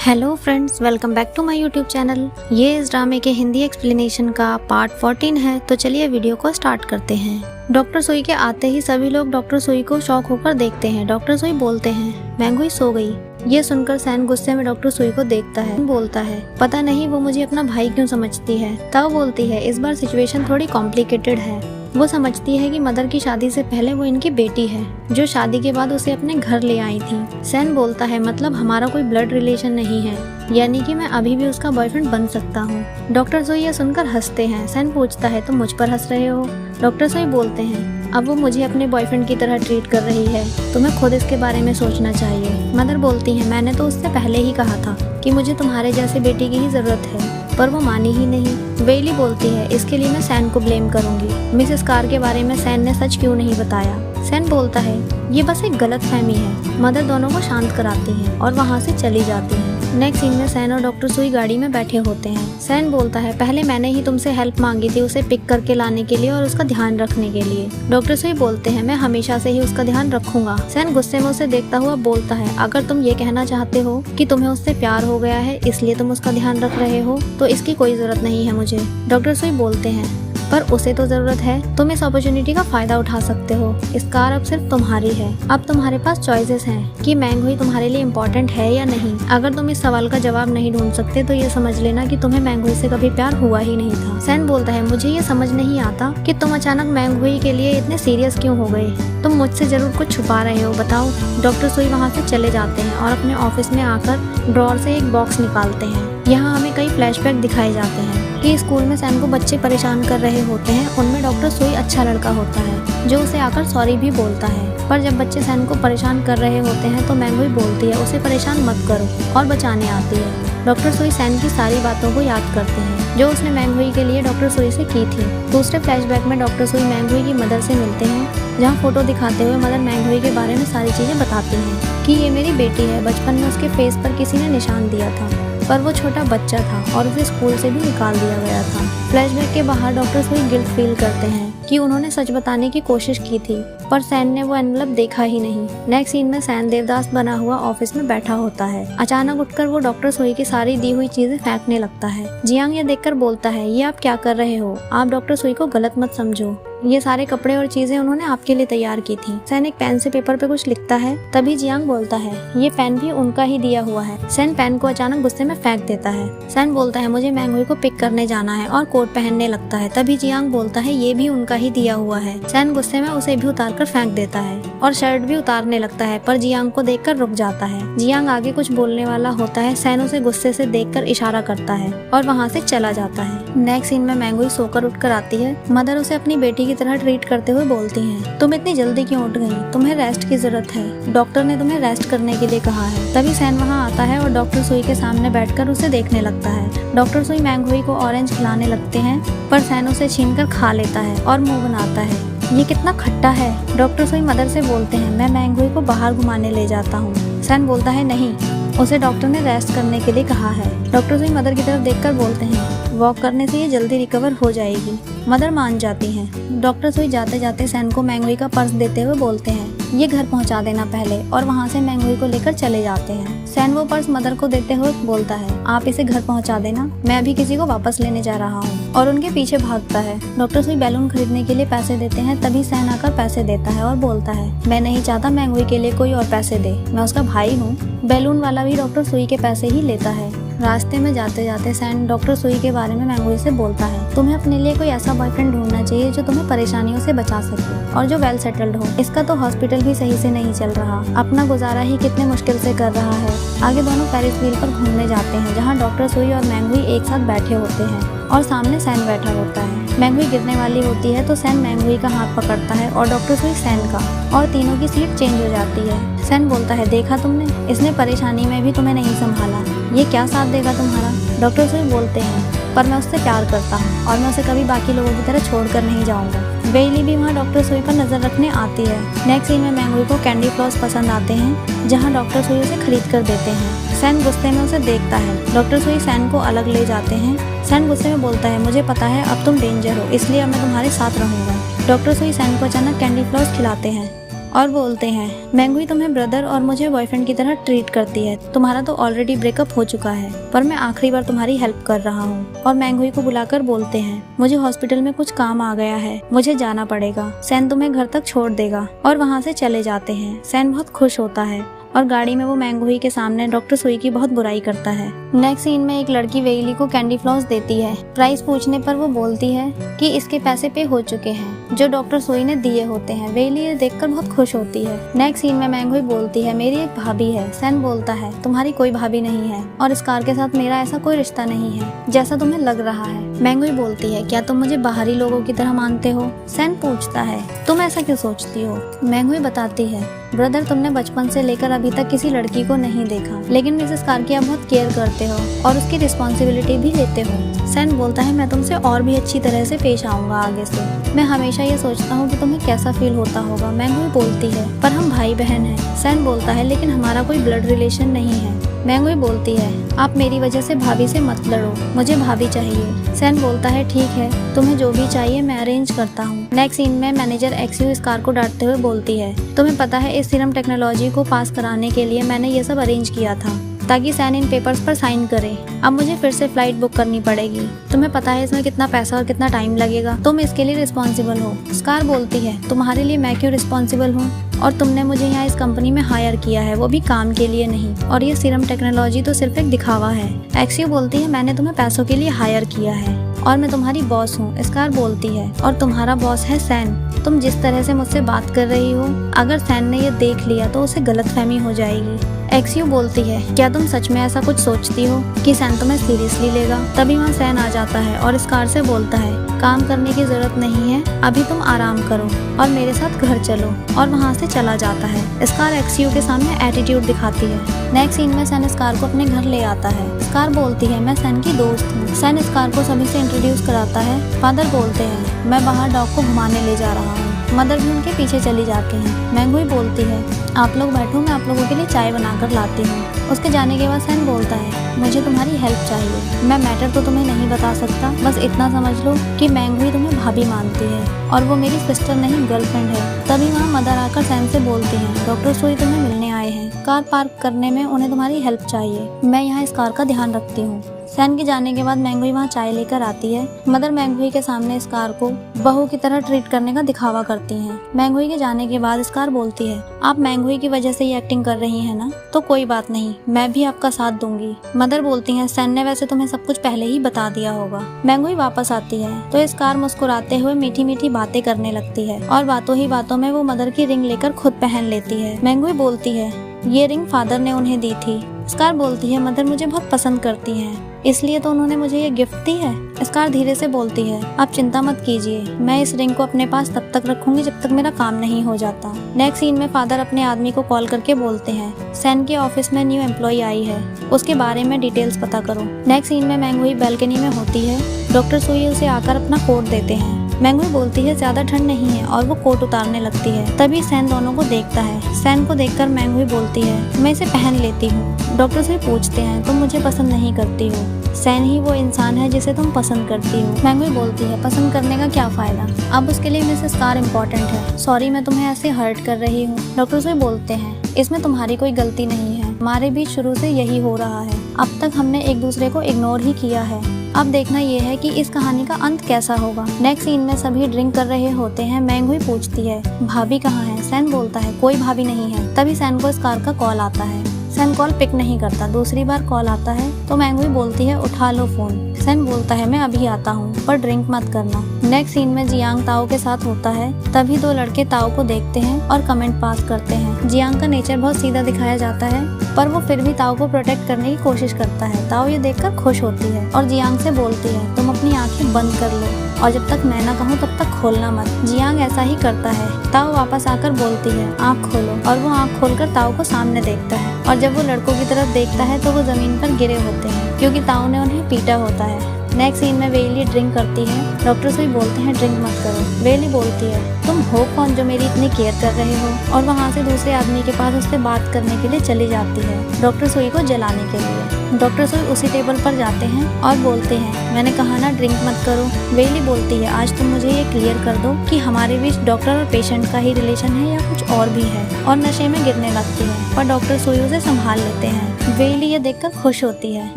Hello friends, welcome back to my YouTube channel. ये इस ड्रामे के हिंदी एक्सप्लेनेशन का पार्ट 14 है। तो चलिए वीडियो को स्टार्ट करते हैं। डॉक्टर सुई के आते ही सभी लोग डॉक्टर सुई को शॉक होकर देखते हैं। डॉक्टर सुई बोलते हैं, मैंगुई सो गई। ये सुनकर सैन गुस्से में डॉक्टर सुई को देखता है, बोलता है, पता नहीं वो मुझे अपना भाई क्यों समझती है। तब बोलती है, इस बार सिचुएशन थोड़ी कॉम्प्लिकेटेड है। वो समझती है कि मदर की शादी से पहले वो इनकी बेटी है, जो शादी के बाद उसे अपने घर ले आई थी। सैन बोलता है, मतलब हमारा कोई ब्लड रिलेशन नहीं है, यानी कि मैं अभी भी उसका बॉयफ्रेंड बन सकता हूँ। डॉक्टर सोई ये सुनकर हंसते हैं। सैन पूछता है, तुम मुझ पर हंस रहे हो? डॉक्टर सोई बोलते हैं, अब वो मुझे अपने बॉयफ्रेंड की तरह ट्रीट कर रही है, तुम्हें खुद इसके बारे में सोचना चाहिए। मदर बोलती है, मैंने तो उससे पहले ही कहा था कि मुझे तुम्हारे जैसे बेटी की ही जरूरत है, पर वो मानी ही नहीं। वेली बोलती है, इसके लिए मैं सैन को ब्लेम करूंगी। मिसेस कार के बारे में सैन ने सच क्यों नहीं बताया? सैन बोलता है, ये बस एक गलत फहमी है। मदर दोनों को शांत कराती है और वहाँ से चली जाती है। नेक्स्ट सीन में सैन और डॉक्टर सुई गाड़ी में बैठे होते हैं। सैन बोलता है, पहले मैंने ही तुमसे हेल्प मांगी थी उसे पिक करके लाने के लिए और उसका ध्यान रखने के लिए। डॉक्टर सुई बोलते हैं, मैं हमेशा से ही उसका ध्यान रखूंगा। सैन गुस्से में उसे देखता हुआ बोलता है, अगर तुम ये कहना चाहते हो कि तुम्हें उससे प्यार हो गया है इसलिए तुम उसका ध्यान रख रहे हो, तो इसकी कोई जरूरत नहीं है मुझे। डॉक्टर सुई बोलते हैं, पर उसे तो जरूरत है। तुम इस अपॉर्चुनिटी का फायदा उठा सकते हो। इस कार अब सिर्फ तुम्हारी है। अब तुम्हारे पास चॉइसेस हैं कि मैंगुई तुम्हारे लिए इम्पोर्टेंट है या नहीं। अगर तुम इस सवाल का जवाब नहीं ढूंढ सकते तो ये समझ लेना कि तुम्हें मैंगुई से कभी प्यार हुआ ही नहीं था। सैन बोलता है, मुझे ये समझ नहीं आता कि तुम अचानक मैंगुई के लिए इतने सीरियस क्यों हो गए। तुम मुझसे जरूर कुछ छुपा रहे हो, बताओ। डॉक्टर सुई वहाँ से चले जाते हैं और अपने ऑफिस में आकर ड्रॉर से एक बॉक्स निकालते हैं। यहाँ हमें कई फ्लैशबैक दिखाए जाते हैं कि स्कूल में सैन को बच्चे परेशान कर रहे होते हैं। उनमें डॉक्टर सुई अच्छा लड़का होता है जो उसे आकर सॉरी भी बोलता है। पर जब बच्चे सैन को परेशान कर रहे होते हैं तो मैंगुई बोलती है, उसे परेशान मत करो, और बचाने आती है। डॉक्टर सुई सैन की सारी बातों को याद करते हैं जो उसने मैंगुई के लिए डॉक्टर सुई से की थी। दूसरे फ्लैशबैक में डॉक्टर सुई मैंगुई की मदर से मिलते हैं, जहाँ फोटो दिखाते हुए मदर मैंगुई के बारे में सारी चीजें बताती हैं कि ये मेरी बेटी है। बचपन में उसके फेस पर किसी ने निशान दिया था, पर वो छोटा बच्चा था और उसे स्कूल से भी निकाल दिया गया था। फ्लैशबैक के बाहर डॉक्टर सुई गिल्ट फील करते हैं कि उन्होंने सच बताने की कोशिश की थी, पर सैन ने वो एनवलप देखा ही नहीं। नेक्स्ट सीन में सैन देवदास बना हुआ ऑफिस में बैठा होता है। अचानक उठकर वो डॉक्टर सुई की सारी दी हुई चीजें फेंकने लगता है। जियांग ये देखकर बोलता है, ये आप क्या कर रहे हो? आप डॉक्टर सुई को गलत मत समझो, ये सारे कपड़े और चीजें उन्होंने आपके लिए तैयार की थी। सैन एक पेन से पेपर पे कुछ लिखता है, तभी जियांग बोलता है, ये पेन भी उनका ही दिया हुआ है। सैन पेन को अचानक गुस्से में फेंक देता है। सैन बोलता है, मुझे मैंगुई को पिक करने जाना है, और कोट पहनने लगता है। तभी जियांग बोलता है, ये भी उनका ही दिया हुआ है। सैन गुस्से में उसे भी उतार कर फेंक देता है और शर्ट भी उतारने लगता है, पर जियांग को देखकर रुक जाता है। जियांग आगे कुछ बोलने वाला होता है। सैन उसे गुस्से से देखकर इशारा करता है और वहाँ से चला जाता है। नेक्स्ट सीन में मैंगुई सोकर उठकर आती है। मदर उसे अपनी बेटी की तरह ट्रीट करते हुए बोलती हैं, तुम इतनी जल्दी क्यों उठ गई? तुम्हें रेस्ट की जरूरत है, डॉक्टर ने तुम्हें रेस्ट करने के लिए कहा है। तभी सैन वहाँ आता है और डॉक्टर सुई के सामने बैठकर उसे देखने लगता है। डॉक्टर सुई मैंगुई को ऑरेंज खिलाने लगते हैं, पर सैन उसे छीनकर खा लेता है और मुंह बनाता है, ये कितना खट्टा है। डॉक्टर सुई मदर से बोलते हैं, मैं मैंगुई को बाहर घुमाने ले जाता हूँ। सैन बोलता है, नहीं, उसे डॉक्टर ने रेस्ट करने के लिए कहा है। डॉक्टर सुई मदर की तरफ देखकर बोलते हैं, वॉक करने से ये जल्दी रिकवर हो जाएगी। मदर मान जाती हैं। डॉक्टर सुई जाते जाते सैन को मैंगुई का पर्स देते हुए बोलते हैं, ये घर पहुंचा देना पहले, और वहां से मैंगुई को लेकर चले जाते हैं। सैन वो पर्स मदर को देते हुए बोलता है, आप इसे घर पहुंचा देना, मैं अभी किसी को वापस लेने जा रहा हूँ, और उनके पीछे भागता है। डॉक्टर सुई बैलून खरीदने के लिए पैसे देते हैं, तभी सैन आकर पैसे देता है और बोलता है, मैं नहीं चाहता मैंगुई के लिए कोई और पैसे दे, मैं उसका भाई हूँ। बैलून वाला भी डॉक्टर सुई के पैसे ही लेता है। रास्ते में जाते जाते सैन डॉक्टर सुई के बारे में मैंगुई से बोलता है, तुम्हें अपने लिए कोई ऐसा बॉयफ्रेंड ढूंढना चाहिए जो तुम्हें परेशानियों से बचा सके और जो वेल सेटल्ड हो। इसका तो हॉस्पिटल भी सही से नहीं चल रहा, अपना गुजारा ही कितने मुश्किल से कर रहा है। आगे दोनों फेरिस व्हील पर घूमने जाते हैं, जहाँ डॉक्टर सुई और मैंगुई एक साथ बैठे होते हैं और सामने सैन बैठा होता है। मैंगुई गिरने वाली होती है तो सैन मैंगुई का हाथ पकड़ता है और डॉक्टर सुई सैन का, और तीनों की सीट चेंज हो जाती है। सैन बोलता है, देखा तुमने, इसने परेशानी में भी तुम्हें नहीं संभाला, ये क्या साथ देगा तुम्हारा? डॉक्टर सुई बोलते हैं, पर मैं उससे प्यार करता हूँ और मैं उसे कभी बाकी लोगों की तरह छोड़कर नहीं जाऊंगा। वेली भी वहाँ डॉक्टर सुई पर नजर रखने आती है। नेक्स्ट सीन में मैंगुई को कैंडी फ्लॉस पसंद आते हैं, जहाँ डॉक्टर सुई उसे खरीद कर देते हैं। सैन गुस्से में उसे देखता है। डॉक्टर सुई सैन को अलग ले जाते हैं। सैन गुस्से में बोलता है, मुझे पता है अब तुम डेंजर हो, इसलिए अब मैं तुम्हारे साथ रहूंगा। डॉक्टर सुई सैन को अचानक कैंडी फ्लॉस खिलाते हैं। और बोलते हैं मैंगुई तुम्हें ब्रदर और मुझे बॉयफ्रेंड की तरह ट्रीट करती है। तुम्हारा तो ऑलरेडी ब्रेकअप हो चुका है, पर मैं आखिरी बार तुम्हारी हेल्प कर रहा हूँ। और मैंगुई को बुलाकर बोलते हैं मुझे हॉस्पिटल में कुछ काम आ गया है, मुझे जाना पड़ेगा। सैन तुम्हें घर तक छोड़ देगा और वहाँ से चले जाते हैं। सैन बहुत खुश होता है और गाड़ी में वो मैंगुई के सामने डॉक्टर सुई की बहुत बुराई करता है। नेक्स्ट सीन में एक लड़की वेइली को कैंडी फ्लॉस देती है। प्राइस पूछने पर वो बोलती है कि इसके पैसे पे हो चुके हैं जो डॉक्टर सुई ने दिए होते हैं। वेइली ये देखकर बहुत खुश होती है। नेक्स्ट सीन में मैंगुई बोलती है मेरी एक भाभी है। सैन बोलता है तुम्हारी कोई भाभी नहीं है और इस कार के साथ मेरा ऐसा कोई रिश्ता नहीं है जैसा तुम्हें लग रहा है। मैंगुई बोलती है क्या तुम मुझे बाहरी लोगों की तरह मानते हो? सैन पूछता है तुम ऐसा क्यों सोचती हो? मैंगुई बताती है ब्रदर तुमने बचपन से लेकर अभी तक किसी लड़की को नहीं देखा, लेकिन मिसेस कार्की आप बहुत केयर करते हो और उसकी रिस्पॉन्सिबिलिटी भी लेते हो। सैन बोलता है मैं तुमसे और भी अच्छी तरह से पेश आऊंगा आगे से। मैं हमेशा ये सोचता हूँ कि तुम्हें कैसा फील होता होगा। मैंगुई बोलती है पर हम भाई बहन हैं। सैन बोलता है लेकिन हमारा कोई ब्लड रिलेशन नहीं है। मैंगुई बोलती है आप मेरी वजह से भाभी से मत लड़ो, मुझे भाभी चाहिए। सैन बोलता है ठीक है, तुम्हें जो भी चाहिए मैं अरेंज करता हूँ। नेक्स्ट सीन में मैनेजर एक्सयू इस कार को डांटते हुए बोलती है तुम्हें पता है इस सीरम टेक्नोलॉजी को पास कराने के लिए मैंने ये सब अरेंज किया था ताकि सैन इन पेपर्स पर साइन करे। अब मुझे फिर से फ्लाइट बुक करनी पड़ेगी। तुम्हें पता है इसमें कितना पैसा और कितना टाइम लगेगा, तुम इसके लिए रिस्पॉन्सिबल हो। स्कार बोलती है तुम्हारे लिए मैं क्यों रिस्पॉन्सिबल हूँ और तुमने मुझे यहाँ इस कंपनी में हायर किया है, वो भी काम के लिए नहीं, और ये सीरम टेक्नोलॉजी तो सिर्फ एक दिखावा है। एक्सयू बोलती है मैंने तुम्हें पैसों के लिए हायर किया है और मैं तुम्हारी बॉस हूँ। स्कार बोलती है और तुम्हारा बॉस है सैन। तुम जिस तरह से मुझसे बात कर रही हो, अगर सैन ने ये देख लिया तो उसे गलतफहमी हो जाएगी। एक्सयू बोलती है क्या तुम सच में ऐसा कुछ सोचती हो कि सैन तुम्हें सीरियसली लेगा? तभी वहाँ सैन आ जाता है और स्कार से बोलता है काम करने की जरूरत नहीं है, अभी तुम आराम करो और मेरे साथ घर चलो, और वहाँ से चला जाता है। स्कार एक्सयू के सामने एटीट्यूड दिखाती है। नेक्स्ट सीन में सैन स्कार को अपने घर ले आता है। स्कार बोलती है मैं सैन की दोस्त हूँ। सैन स्कार को सभी से इंट्रोड्यूस कराता है। फादर बोलते हैं मैं बाहर डॉग को घुमाने ले जा रहा हूँ। मदर भी उनके पीछे चली जाती हैं। मैंगुई बोलती है आप लोग बैठो, मैं आप लोगों के लिए चाय बनाकर लाती हूँ। उसके जाने के बाद सैन बोलता है मुझे तुम्हारी हेल्प चाहिए। मैं मैटर तो तुम्हें नहीं बता सकता, बस इतना समझ लो कि मैंगुई तुम्हें भाभी मानती है और वो मेरी सिस्टर नहीं गर्लफ्रेंड है। तभी वहाँ मदर आकर सैन से बोलती हैं डॉक्टर सुई तुम्हें मिलने आए हैं, कार पार्क करने में उन्हें तुम्हारी हेल्प चाहिए। मैं यहाँ इस कार का ध्यान रखती हूँ। सैन के जाने के बाद मैंगुई वहाँ चाय लेकर आती है। मदर मैंगुई के सामने स्कार को बहू की तरह ट्रीट करने का दिखावा करती हैं। मैंगुई के जाने के बाद स्कार बोलती है आप मैंगुई की वजह से ये एक्टिंग कर रही हैं ना, तो कोई बात नहीं, मैं भी आपका साथ दूंगी। मदर बोलती हैं सैन ने वैसे तुम्हें सब कुछ पहले ही बता दिया होगा। मैंगुई वापस आती है तो स्कार मुस्कुराते हुए मीठी मीठी बातें करने लगती है और बातों ही बातों में वो मदर की रिंग लेकर खुद पहन लेती है। मैंगुई बोलती है ये रिंग फादर ने उन्हें दी थी। स्कार बोलती है मदर मुझे बहुत पसंद करती हैं, इसलिए तो उन्होंने मुझे ये गिफ्ट दी है। स्कार धीरे से बोलती है आप चिंता मत कीजिए, मैं इस रिंग को अपने पास तब तक रखूंगी जब तक मेरा काम नहीं हो जाता। नेक्स्ट सीन में फादर अपने आदमी को कॉल करके बोलते हैं सैन के ऑफिस में न्यू एम्प्लॉय आई है, उसके बारे में डिटेल्स पता करो। नेक्स्ट सीन में मैंगुई बैल्कनी में होती है। डॉक्टर सुई उसे आकर अपना कोट देते हैं। मैंगुई बोलती है ज्यादा ठंड नहीं है और वो कोट उतारने लगती है। तभी सैन दोनों को देखता है। सैन को देखकर मैंगुई बोलती है मैं इसे पहन लेती हूँ। डॉक्टर से पूछते हैं तुम मुझे पसंद नहीं करती हो, सैन ही वो इंसान है जिसे तुम पसंद करती हो। मैंगुई बोलती है पसंद करने का क्या फायदा, अब उसके लिए मिसेस कार इम्पोर्टेंट है। सॉरी मैं तुम्हें ऐसे हर्ट कर रही हूँ। डॉक्टर से बोलते हैं इसमें तुम्हारी कोई गलती नहीं है, हमारे बीच शुरू से यही हो रहा है, अब तक हमने एक दूसरे को इग्नोर ही किया है। अब देखना ये है कि इस कहानी का अंत कैसा होगा। नेक्स्ट सीन में सभी ड्रिंक कर रहे होते हैं। मैंगुई पूछती है भाभी कहाँ है? सैन बोलता है कोई भाभी नहीं है। तभी सैन को स्कार का कॉल आता है। सैन कॉल पिक नहीं करता। दूसरी बार कॉल आता है तो मैंगुई बोलती है उठा लो फोन। सैन बोलता है मैं अभी आता हूँ पर ड्रिंक मत करना। नेक्स्ट सीन में जियांग ताओ के साथ होता है। तभी दो लड़के ताओ को देखते हैं और कमेंट पास करते हैं। जियांग का नेचर बहुत सीधा दिखाया जाता है पर वो फिर भी ताओ को प्रोटेक्ट करने की कोशिश करता है। ताओ ये देखकर खुश होती है और जियांग से बोलती है तुम अपनी आंखें बंद कर लो और जब तक मैं ना कहूँ तब तक खोलना मत। जियांग ऐसा ही करता है। ताओ वापस आकर बोलती है आँख खोलो और वो आँख खोलकर ताओ को सामने देखता है और जब वो लड़कों की तरफ देखता है तो वो जमीन पर गिरे होते हैं क्योंकि ताओ ने उन्हें पीटा होता है। नेक्स्ट सीन में वेली ड्रिंक करती है। डॉक्टर सुई बोलते हैं ड्रिंक मत करो। वेली बोलती है तुम हो कौन जो मेरी इतनी केयर कर रहे हो, और वहाँ से दूसरे आदमी के पास उससे बात करने के लिए चली जाती है डॉक्टर सुई को जलाने के लिए। डॉक्टर सुई उसी टेबल पर जाते हैं और बोलते हैं मैंने कहा ना ड्रिंक मत करो। वेली बोलती है आज तुम मुझे ये क्लियर कर दो कि हमारे बीच डॉक्टर और पेशेंट का ही रिलेशन है या कुछ और भी है, और नशे में गिरने लगती है पर डॉक्टर सुई उसे संभाल लेते हैं। वेली ये देखकर खुश होती है।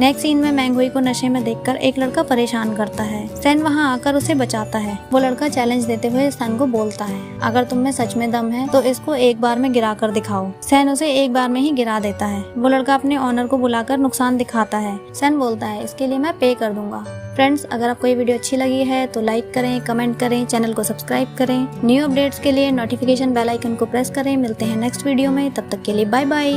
नेक्स्ट सीन में मैंगहुई को नशे में देखकर एक लड़का परेशान करता है। सैन वहाँ आकर उसे बचाता है। वो लड़का चैलेंज देते हुए सैन को बोलता है अगर तुम में सच में दम है तो इसको एक बार में गिरा कर दिखाओ। सैन उसे एक बार में ही गिरा देता है। वो लड़का अपने ऑनर को बुलाकर नुकसान दिखाता है। सैन बोलता है इसके लिए मैं पे कर दूंगा। फ्रेंड्स, अगर आपको ये वीडियो अच्छी लगी है तो लाइक करें, कमेंट करें, चैनल को सब्सक्राइब करें। न्यू अपडेट्स के लिए नोटिफिकेशन बेल आइकन को प्रेस करें। मिलते हैं नेक्स्ट वीडियो में, तब तक के लिए बाय बाय।